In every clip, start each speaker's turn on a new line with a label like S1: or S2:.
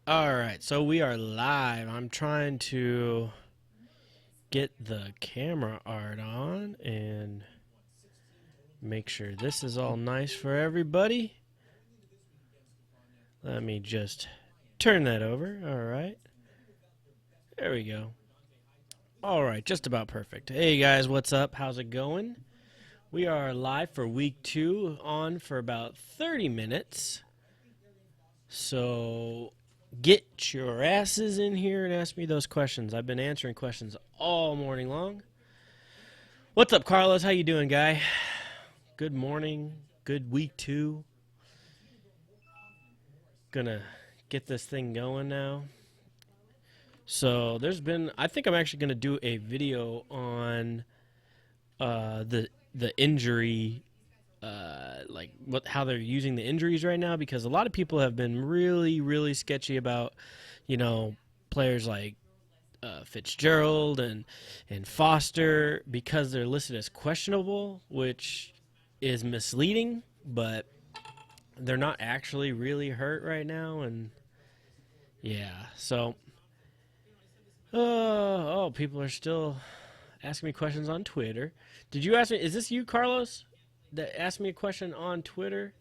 S1: All right, so we are live. I'm trying to get the camera art on and make sure this is all nice for everybody. Let me just turn that over. All right. There we go. All right, just about perfect. Hey guys, what's up? How's it going? We are live for week 2, on for about 30 minutes. So get your asses in here and ask me those questions. I've been answering questions all morning long. What's up, Carlos? How you doing, guy? Good morning. Good week 2. Gonna get this thing going now. So I think I'm actually gonna do a video on the injury, how they're using the injuries right now, because a lot of people have been really sketchy about, players like Fitzgerald and Foster, because they're listed as questionable, which is misleading, but they're not actually really hurt right now. And yeah, so people are still asking me questions on Twitter. Did you ask me, is this you, Carlos, that asked me a question on Twitter?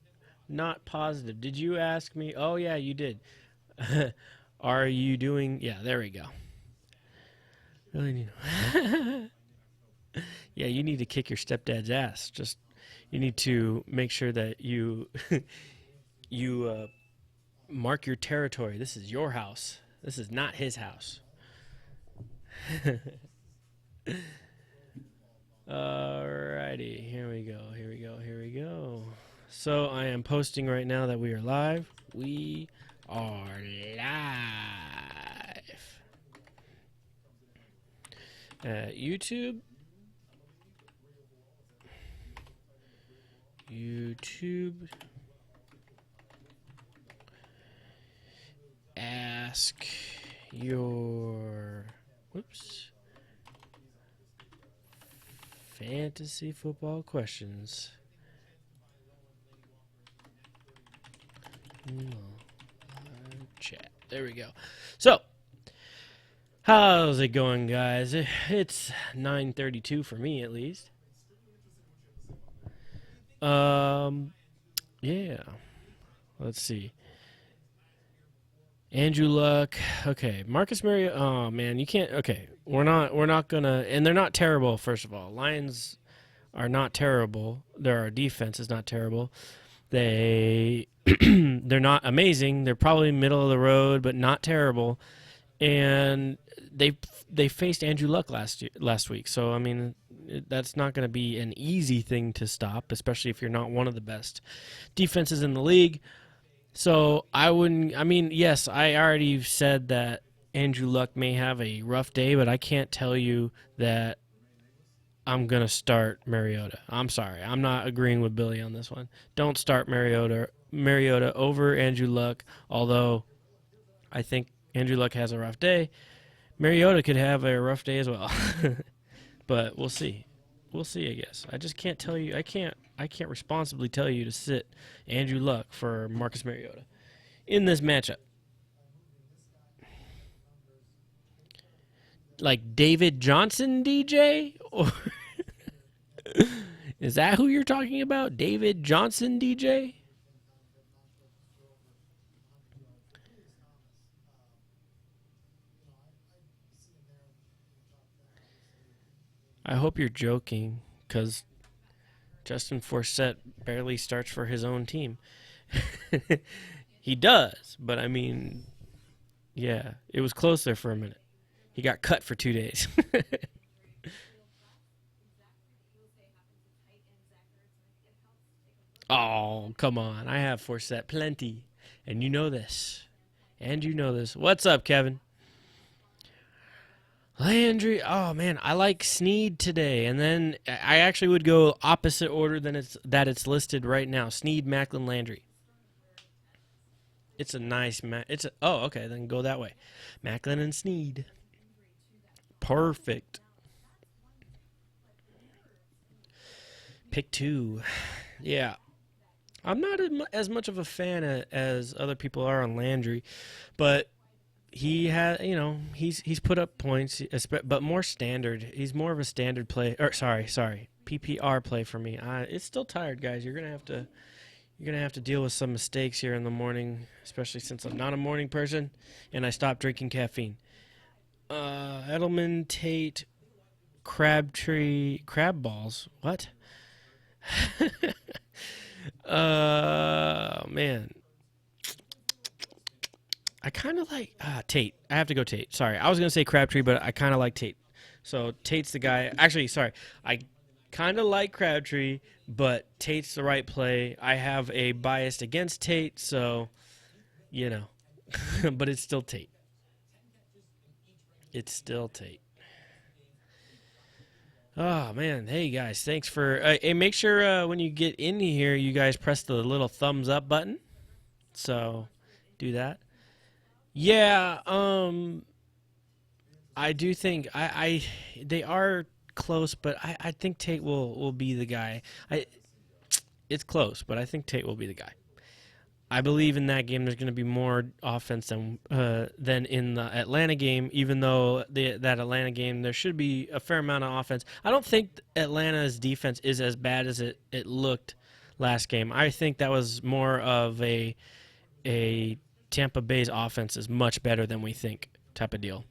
S1: Not positive. Did you ask me? Oh yeah, you did. Are you doing? Yeah, there we go. Really need. Yeah, you need to kick your stepdad's ass. You need to make sure that you mark your territory. This is your house. This is not his house. Alrighty, here we go. So I am posting right now that we are live. We are live at YouTube. Ask your fantasy football questions. Chat. There we go. So, how's it going, guys? It's 9:32 for me, at least. Yeah. Let's see. Andrew Luck. Okay, Marcus Mariota. Oh man, you can't. Okay, we're not gonna. And they're not terrible. First of all, Lions are not terrible. Their defense is not terrible. They're not amazing. They're probably middle of the road, but not terrible. And they faced Andrew Luck last week. So I mean, that's not going to be an easy thing to stop, especially if you're not one of the best defenses in the league. So I wouldn't. I mean, yes, I already said that Andrew Luck may have a rough day, but I can't tell you that I'm going to start Mariota. I'm sorry. I'm not agreeing with Billy on this one. Don't start Mariota over Andrew Luck, although I think Andrew Luck has a rough day. Mariota could have a rough day as well. But we'll see. We'll see, I guess. I just can't tell you. I can't responsibly tell you to sit Andrew Luck for Marcus Mariota in this matchup. Like David Johnson, DJ? Or is that who you're talking about? David Johnson, DJ? I hope you're joking, because Justin Forsett barely starts for his own team. He does, but I mean, yeah, it was close there for a minute. He got cut for 2 days. Oh, come on. I have Forsett plenty, and you know this. What's up, Kevin? Landry, oh man, I like Snead today, and then I actually would go opposite order than it's listed right now. Snead, Macklin, Landry. It's a nice oh, okay, then go that way. Macklin and Snead. Perfect. Pick 2. Yeah. I'm not as much of a fan as other people are on Landry, but he had, he's put up points, but more standard. He's more of a standard play. Or sorry, PPR play for me. It's still tired, guys. You're gonna have to deal with some mistakes here in the morning, especially since I'm not a morning person and I stopped drinking caffeine. Edelman, Tate, Crabtree, crab balls. What? Man, I kind of like Tate. I have to go Tate. Sorry, I was gonna say Crabtree, but I kind of like Tate. So Tate's the guy. Actually, sorry, I kind of like Crabtree, but Tate's the right play. I have a bias against Tate, so you know, but it's still Tate. It's still Tate. Oh man, hey guys, thanks for. Hey, make sure when you get in here, you guys press the little thumbs up button. So, do that. Yeah, I do think they are close, but I think Tate will be the guy. It's close, but I think Tate will be the guy. I believe in that game there's going to be more offense than in the Atlanta game, even though that Atlanta game there should be a fair amount of offense. I don't think Atlanta's defense is as bad as it looked last game. I think that was more of a Tampa Bay's offense is much better than we think type of deal.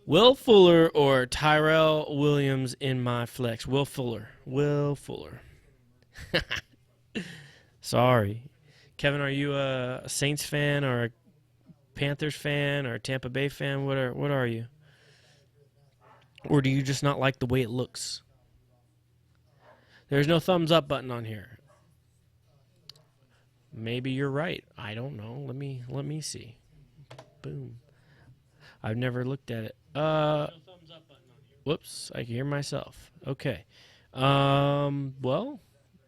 S1: Will Fuller or Tyrell Williams in my flex? Will Fuller. Will Fuller. Sorry. Kevin, are you a Saints fan or a Panthers fan or a Tampa Bay fan? What are you? Or do you just not like the way it looks? There's no thumbs up button on here. Maybe you're right. I don't know. Let me see. Boom. I've never looked at it. Whoops, I can hear myself. Okay. Well,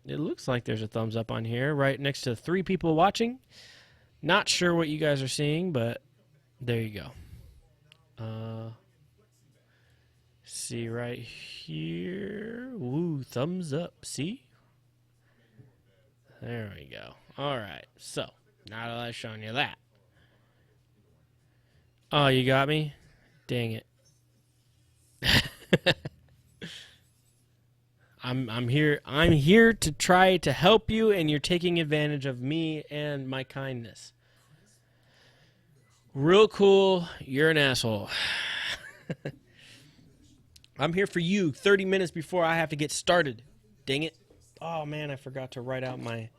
S1: it looks like there's a thumbs up on here right next to 3 people watching. Not sure what you guys are seeing, but there you go. See right here. Woo, thumbs up. See? There we go. All right. So, now that I've shown you that. Oh, you got me? Dang it. I'm here to try to help you, and you're taking advantage of me and my kindness. Real cool, you're an asshole. I'm here for you 30 minutes before I have to get started. Dang it. Oh man, I forgot to write out my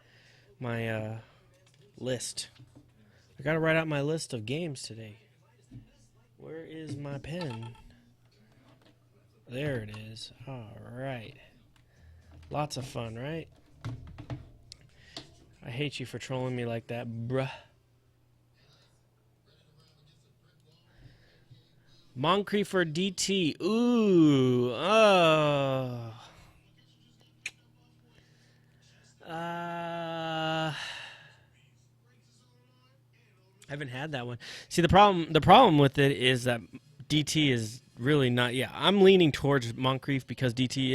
S1: list. I gotta write out my list of games today. Where is my pen? There it is. All right. Lots of fun, right? I hate you for trolling me like that, bruh. Moncrief for DT. Ooh. Oh. I haven't had that one. See, the problem with it is that DT is really not. Yeah, I'm leaning towards Moncrief because DT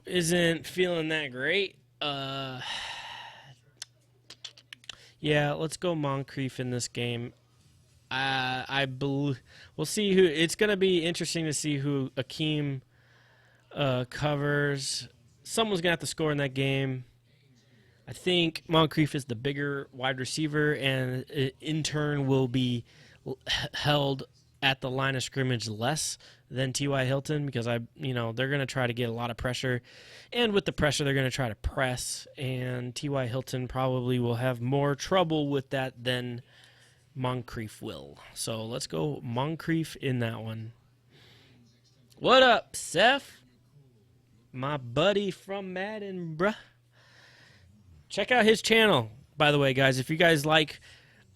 S1: isn't feeling that great. Yeah, let's go Moncrief in this game. We'll see who. It's gonna be interesting to see who Akeem covers. Someone's gonna have to score in that game. I think Moncrief is the bigger wide receiver, and in turn will be held at the line of scrimmage less than T.Y. Hilton because they're going to try to get a lot of pressure, and with the pressure they're going to try to press, and T.Y. Hilton probably will have more trouble with that than Moncrief will. So let's go Moncrief in that one. What up, Seth? My buddy from Madden, bruh. Check out his channel, by the way, guys. If you guys like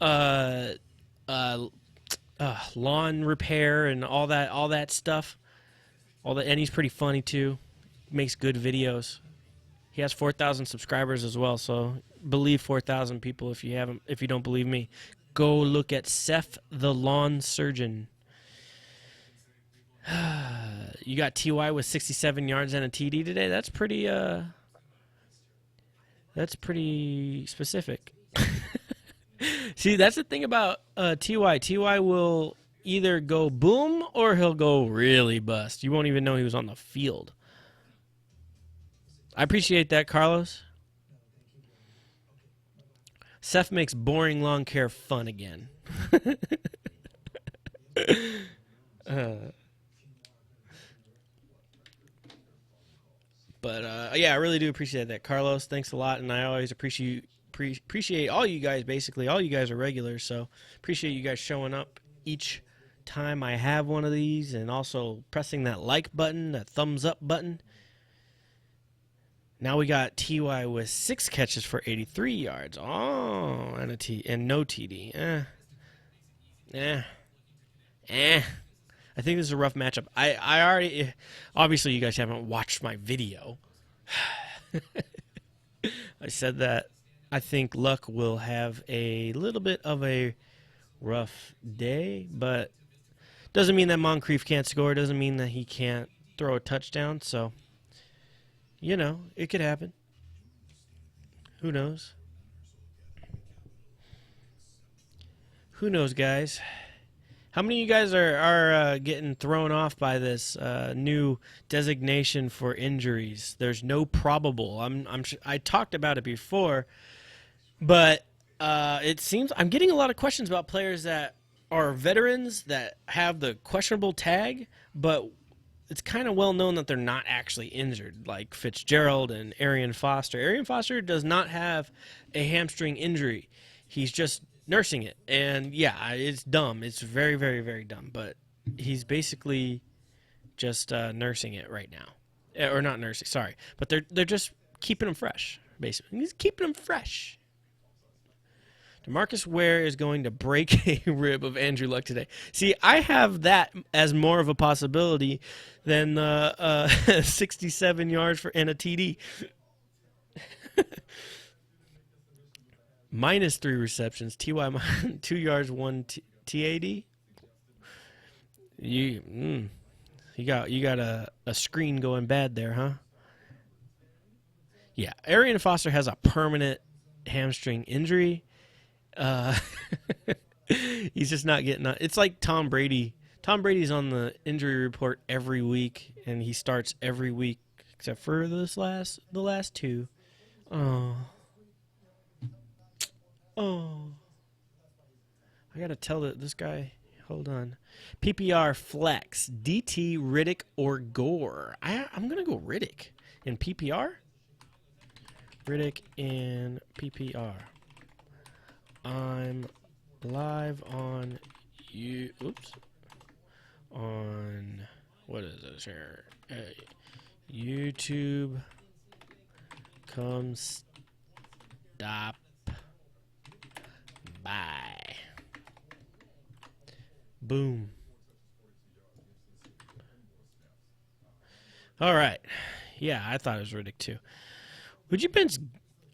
S1: lawn repair and all that stuff, and he's pretty funny too. Makes good videos. He has 4,000 subscribers as well, so believe 4,000 people if you don't believe me. Go look at Seth the Lawn Surgeon. You got T.Y. with 67 yards and a TD today. That's pretty specific. See, that's the thing about Ty. Ty will either go boom or he'll go really bust. You won't even know he was on the field. I appreciate that, Carlos. Seth makes boring lawn care fun again. But yeah, I really do appreciate that, Carlos. Thanks a lot, and I always appreciate all you guys. Basically, all you guys are regulars, so appreciate you guys showing up each time I have one of these, and also pressing that like button, that thumbs up button. Now we got Ty with 6 catches for 83 yards. Oh, and no TD. I think this is a rough matchup. I already, obviously you guys haven't watched my video. I said that I think Luck will have a little bit of a rough day, but doesn't mean that Moncrief can't score. Doesn't mean that he can't throw a touchdown. So, you know, it could happen. Who knows? Who knows, guys? How many of you guys are getting thrown off by this new designation for injuries? There's no probable. I talked about it before, but it seems I'm getting a lot of questions about players that are veterans that have the questionable tag, but it's kind of well known that they're not actually injured, like Fitzgerald and Arian Foster. Arian Foster does not have a hamstring injury. He's just nursing it. And yeah, it's dumb. It's very, very, very dumb. But he's basically just nursing it right now. Or not nursing, sorry. But they're just keeping him fresh, basically. He's keeping him fresh. DeMarcus Ware is going to break a rib of Andrew Luck today. See, I have that as more of a possibility than 67 yards and a TD. Minus 3 receptions. TY 2 yards, 1 TAD. You got a screen going bad there, huh? Yeah, Arian Foster has a permanent hamstring injury. He's just not getting on. It's like Tom Brady. Tom Brady's on the injury report every week, and he starts every week except for the last 2. Oh, I gotta tell this guy. Hold on. PPR flex DT Riddick or Gore. I'm gonna go Riddick in PPR. Riddick in PPR. I'm live on on what is this here? YouTube. Come stop by. Boom. All right. Yeah, I thought it was Riddick too. Would you bench?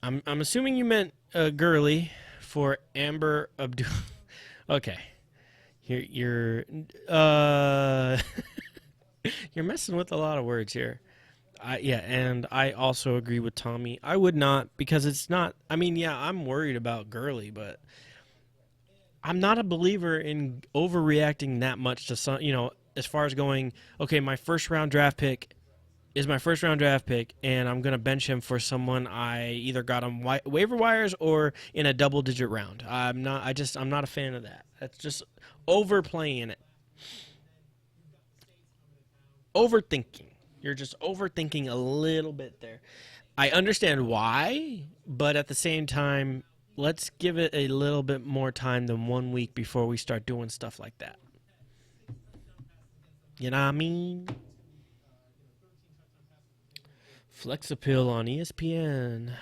S1: I'm assuming you meant Gurley for Amber Abdul. Okay. You're you're messing with a lot of words here. Yeah, and I also agree with Tommy. I would not, because it's not. I mean, yeah, I'm worried about Gurley, but I'm not a believer in overreacting that much to some. You know, as far as going, okay, my first round draft pick is my first round draft pick, and I'm gonna bench him for someone I either got on waiver wires or in a double digit round. I'm not a fan of that. That's just overplaying it. Overthinking. You're just overthinking a little bit there. I understand why, but at the same time, let's give it a little bit more time than 1 week before we start doing stuff like that. You know what I mean? Flex appeal on ESPN.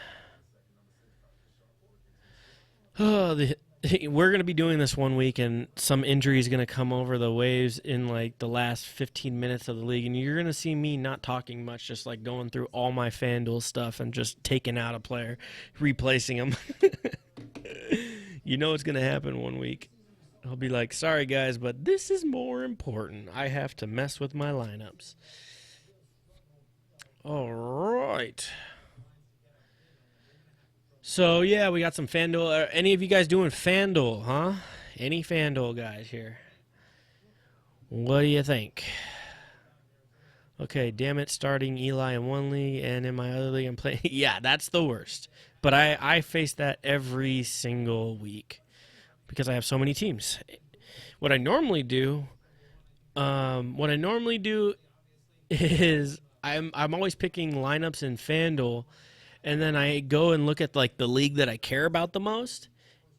S1: Oh, we're going to be doing this 1 week, and some injury is going to come over the waves in like the last 15 minutes of the league, and you're going to see me not talking much, just like going through all my Fanduel stuff and just taking out a player, replacing him. You know it's going to happen 1 week. I'll be like, sorry guys, but this is more important. I have to mess with my lineups. All right. So yeah, we got some Fanduel. Are any of you guys doing Fanduel, huh? Any Fanduel guys here? What do you think? Okay, damn it, starting Eli in one league and in my other league I'm playing. Yeah, that's the worst. But I face that every single week because I have so many teams. What I normally do, is I'm always picking lineups in FanDuel, and then I go and look at like the league that I care about the most,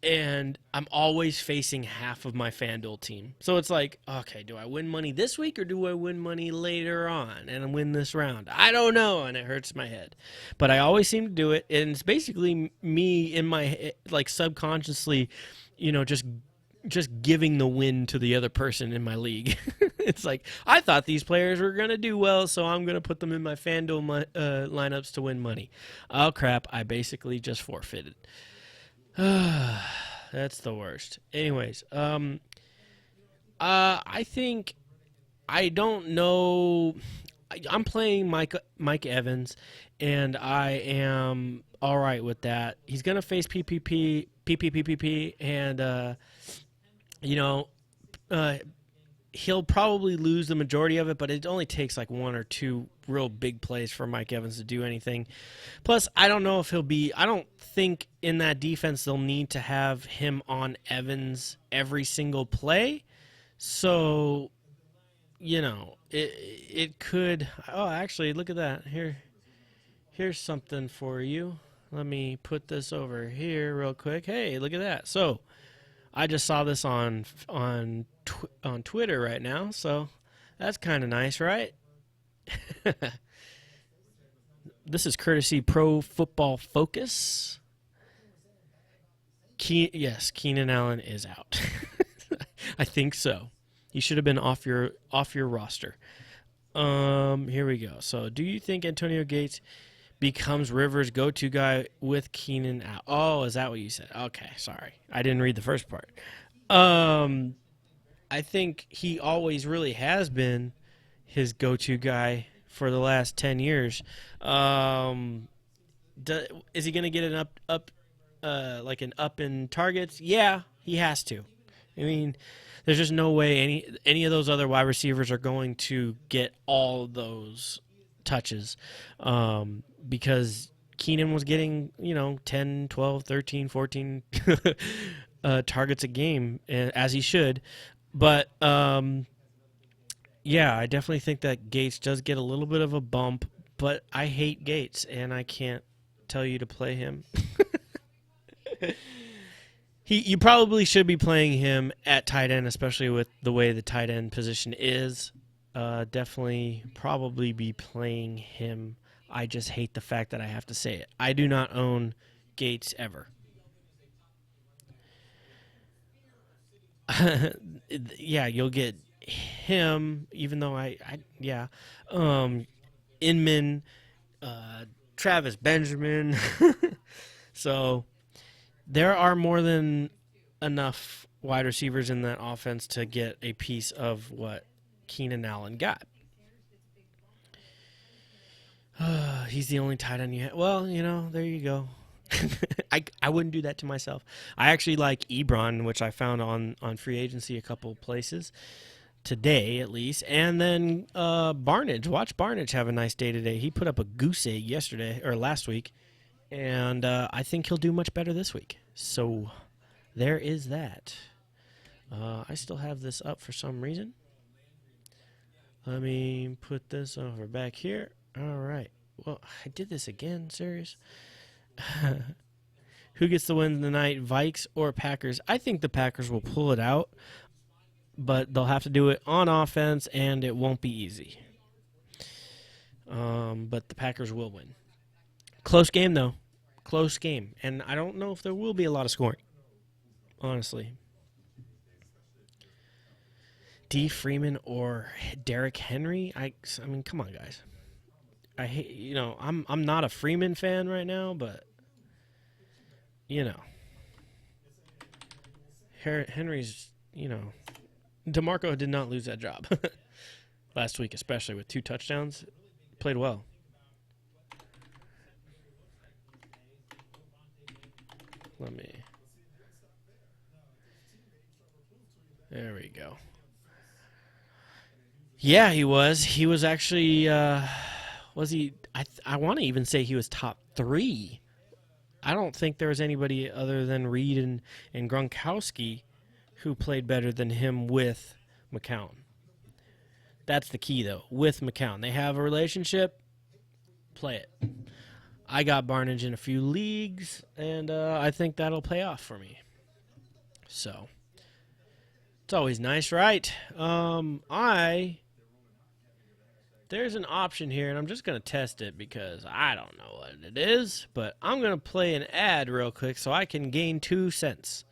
S1: and I'm always facing half of my FanDuel team. So it's like, okay, do I win money this week or do I win money later on and win this round? I don't know, and it hurts my head. But I always seem to do it, and it's basically me in my like subconsciously, just giving the win to the other person in my league. It's like, I thought these players were going to do well, so I'm going to put them in my FanDuel lineups to win money. Oh, crap. I basically just forfeited. That's the worst. Anyways, I think I don't know. I'm playing Mike Evans, and I am all right with that. He's gonna face PPP, and you know, he'll probably lose the majority of it, but it only takes like one or two real big plays for Mike Evans to do anything. Plus, I don't know if I don't think in that defense they'll need to have him on Evans every single play. So, it could. Oh, actually, look at that. Here's something for you. Let me put this over here real quick. Hey, look at that. So, I just saw this on Twitter right now, so that's kind of nice, right? This is courtesy Pro Football Focus. Yes, Keenan Allen is out. I think so. He should have been off your roster. Here we go. So, do you think Antonio Gates becomes Rivers' go-to guy with Keenan out? Oh, is that what you said? Okay, sorry. I didn't read the first part. I think he always really has been his go-to guy for the last 10 years. Is he going to get an up in targets? Yeah, he has to. I mean, there's just no way any of those other wide receivers are going to get all those touches, because Keenan was getting 10, 12, 13, 14 targets a game, as he should. But yeah, I definitely think that Gates does get a little bit of a bump, but I hate Gates, and I can't tell you to play him. You probably should be playing him at tight end, especially with the way the tight end position is. Definitely probably be playing him. I just hate the fact that I have to say it. I do not own Gates ever. Yeah, you'll get him, even though yeah. Inman, Travis Benjamin. So there are more than enough wide receivers in that offense to get a piece of what Keenan Allen got. He's the only tight end you have. Well, there you go. I wouldn't do that to myself. I actually like Ebron, which I found on free agency a couple places today at least. And then Barnage. Watch Barnage have a nice day today. He put up a goose egg yesterday or last week, and I think he'll do much better this week. So there is that. I still have this up for some reason. Let me put this over back here. All right. Well, I did this again. Serious? Who gets the win tonight, Vikes or Packers? I think the Packers will pull it out, but they'll have to do it on offense, and it won't be easy. But the Packers will win. Close game, though. Close game. And I don't know if there will be a lot of scoring, honestly. D. Freeman or Derrick Henry? I mean, come on, guys. I hate, I'm not a Freeman fan right now, but Henry's, DeMarco did not lose that job last week, especially with 2 touchdowns. Played well. Let me. There we go. Yeah, he was. He was actually. Was he? I want to even say he was top 3. I don't think there was anybody other than Reed and Gronkowski who played better than him with McCown. That's the key, though. With McCown, they have a relationship. Play it. I got Barnage in a few leagues, and I think that'll pay off for me. So it's always nice, right? There's an option here, and I'm just going to test it because I don't know what it is, but I'm going to play an ad real quick so I can gain 2 cents.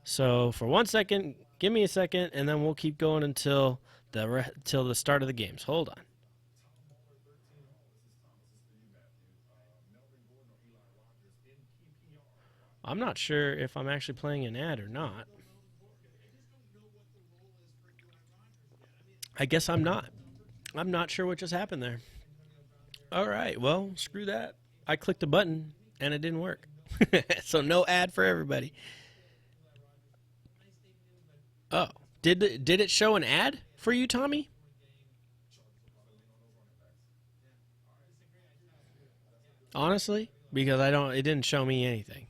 S1: So for 1 second, give me a second, and then we'll keep going until the start of the games. Hold on. I'm not sure if I'm actually playing an ad or not. I guess I'm not. I'm not sure what just happened there. All right, well, screw that. I clicked a button, and it didn't work. So no ad for everybody. Oh, did it show an ad for you, Tommy? Honestly, because it didn't show me anything.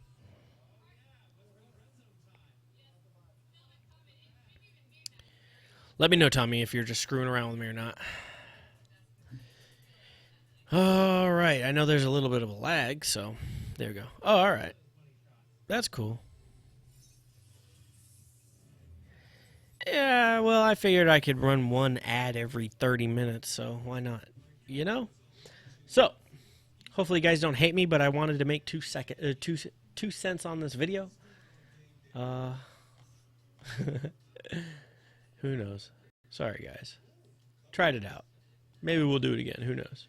S1: Let me know, Tommy, if you're just screwing around with me or not. All right, I know there's a little bit of a lag, so there we go. Oh, all right. That's cool. Yeah, well, I figured I could run one ad every 30 minutes, so why not? You know? So, hopefully you guys don't hate me, but I wanted to make 2 cents on this video. Who knows? Sorry, guys. Tried it out. Maybe we'll do it again. Who knows?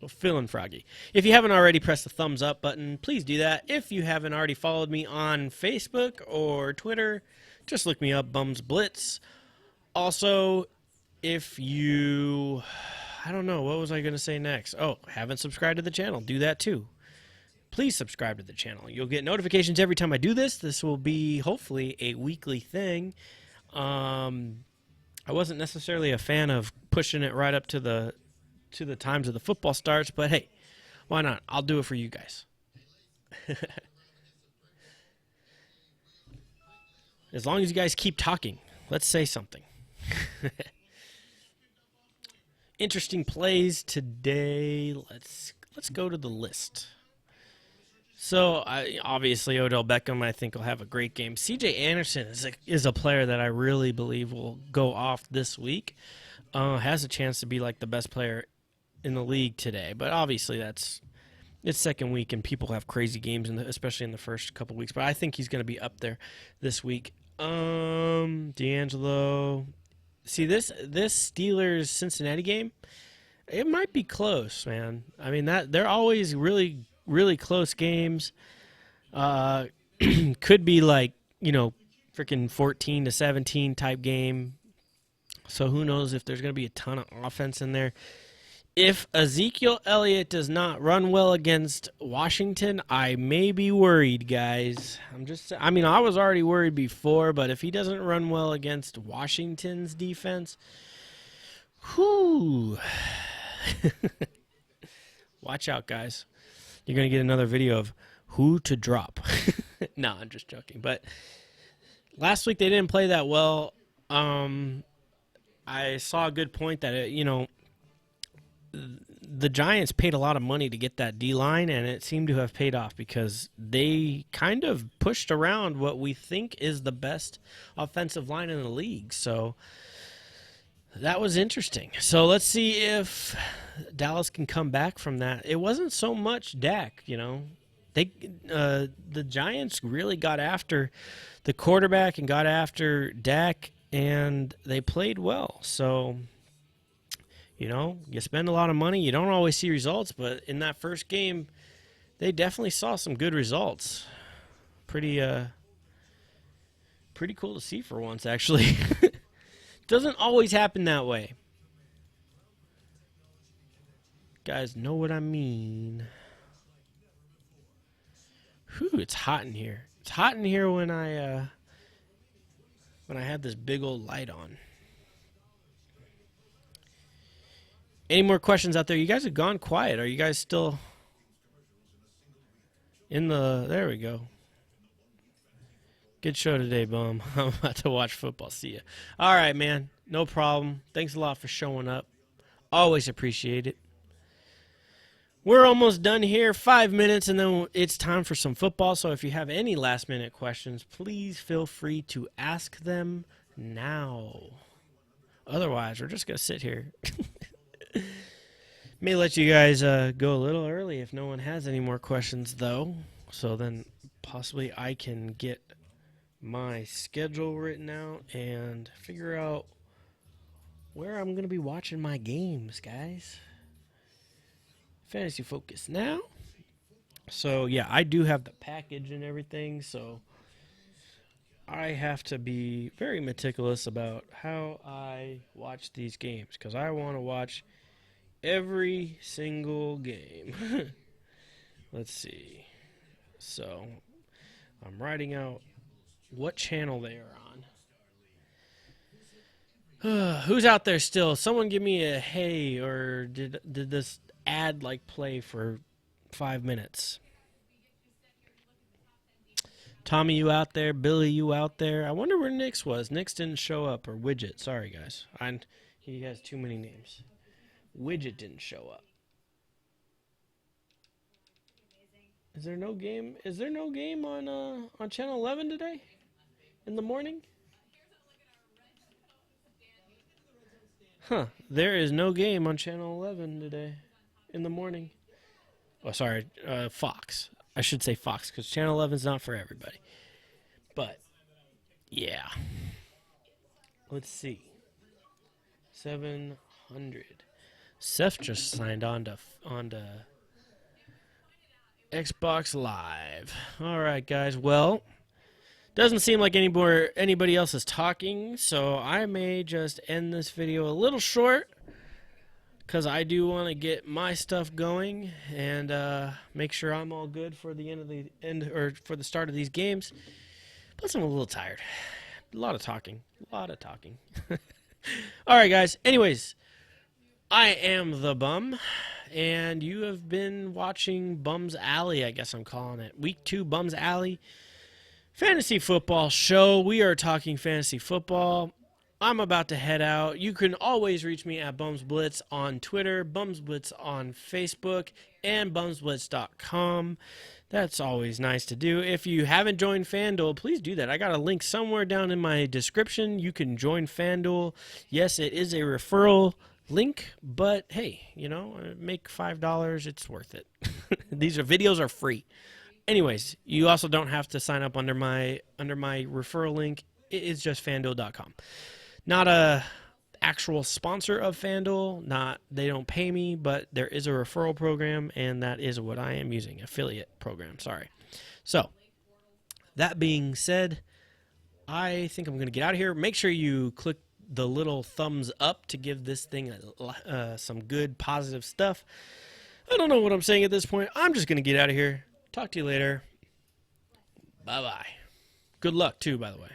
S1: Well, feeling froggy. If you haven't already pressed the thumbs up button, please do that. If you haven't already followed me on Facebook or Twitter, just look me up, Bums Blitz. Also, if you... I don't know. What was I going to say next? Oh, haven't subscribed to the channel. Do that too. Please subscribe to the channel. You'll get notifications every time I do this. This will be, hopefully, a weekly thing. I wasn't necessarily a fan of pushing it right up to the times of the football starts, but hey, why not? I'll do it for you guys. As long as you guys keep talking, let's say something. Interesting plays today. Let's go to the list. So, obviously, Odell Beckham, I think, will have a great game. C.J. Anderson is a player that I really believe will go off this week. Has a chance to be like the best player in the league today. But obviously, it's second week, and people have crazy games, especially in the first couple weeks. But I think he's going to be up there this week. D'Angelo. See, this Steelers-Cincinnati game, it might be close, man. I mean, they're always really, really close games. Could be like, freaking 14-17 type game. So who knows if there's going to be a ton of offense in there. If Ezekiel Elliott does not run well against Washington, I may be worried, guys. I was already worried before, but if he doesn't run well against Washington's defense, whoo. Watch out, guys. You're going to get another video of who to drop. No, I'm just joking. But last week they didn't play that well. I saw a good point that, the Giants paid a lot of money to get that D-line, and it seemed to have paid off because they kind of pushed around what we think is the best offensive line in the league. So that was interesting. So let's see if Dallas can come back from that. It wasn't so much Dak, the Giants really got after the quarterback and got after Dak, and they played well. So, you spend a lot of money. You don't always see results, but in that first game, they definitely saw some good results. Pretty cool to see for once, actually. Doesn't always happen that way. Guys know what I mean. Whew, it's hot in here. It's hot in here when I had this big old light on. Any more questions out there? You guys have gone quiet. Are you guys still in the... There we go. Good show today, bum. I'm about to watch football. See ya. All right, man. No problem. Thanks a lot for showing up. Always appreciate it. We're almost done here. 5 minutes, and then it's time for some football. So if you have any last-minute questions, please feel free to ask them now. Otherwise, we're just going to sit here. May let you guys go a little early if no one has any more questions, though. So then possibly I can get my schedule written out and figure out where I'm going to be watching my games, guys. Fantasy focus now. So, yeah, I do have the package and everything, so I have to be very meticulous about how I watch these games because I want to watch every single game. Let's see. So, I'm writing out what channel they are on. Who's out there still? Someone give me a hey, or did this ad like play for 5 minutes? Tommy, you out there? Billy, you out there? I wonder where Nick's was. Nick's didn't show up, or Widget. Sorry, guys. He has too many names. Widget didn't show up. Is there no game? Is there no game on channel 11 today? In the morning? Huh. There is no game on channel 11 today. In the morning. Oh, sorry. Fox. I should say Fox because channel 11 is not for everybody. But, yeah. Let's see. 700. Seth just signed on to Xbox Live. All right, guys. Well, doesn't seem like anybody else is talking, so I may just end this video a little short because I do want to get my stuff going and make sure I'm all good for the for the start of these games. Plus, I'm a little tired. A lot of talking. All right, guys. Anyways, I am the Bum, and you have been watching Bum's Alley, I guess I'm calling it. Week 2 Bum's Alley Fantasy Football Show. We are talking fantasy football. I'm about to head out. You can always reach me at Bums Blitz on Twitter, Bums Blitz on Facebook, and bumsblitz.com. That's always nice to do. If you haven't joined Fanduel, please do that. I got a link somewhere down in my description. You can join Fanduel. Yes, it is a referral link, but hey, make $5. It's worth it. These videos are free. Anyways, you also don't have to sign up under my referral link. It is just fanduel.com. Not a actual sponsor of Fanduel. They don't pay me, but there is a referral program, and that is what I am using. Affiliate program, sorry. So, that being said, I think I'm going to get out of here. Make sure you click the little thumbs up to give this thing some good positive stuff. I don't know what I'm saying at this point. I'm just going to get out of here. Talk to you later. Bye-bye. Good luck, too, by the way.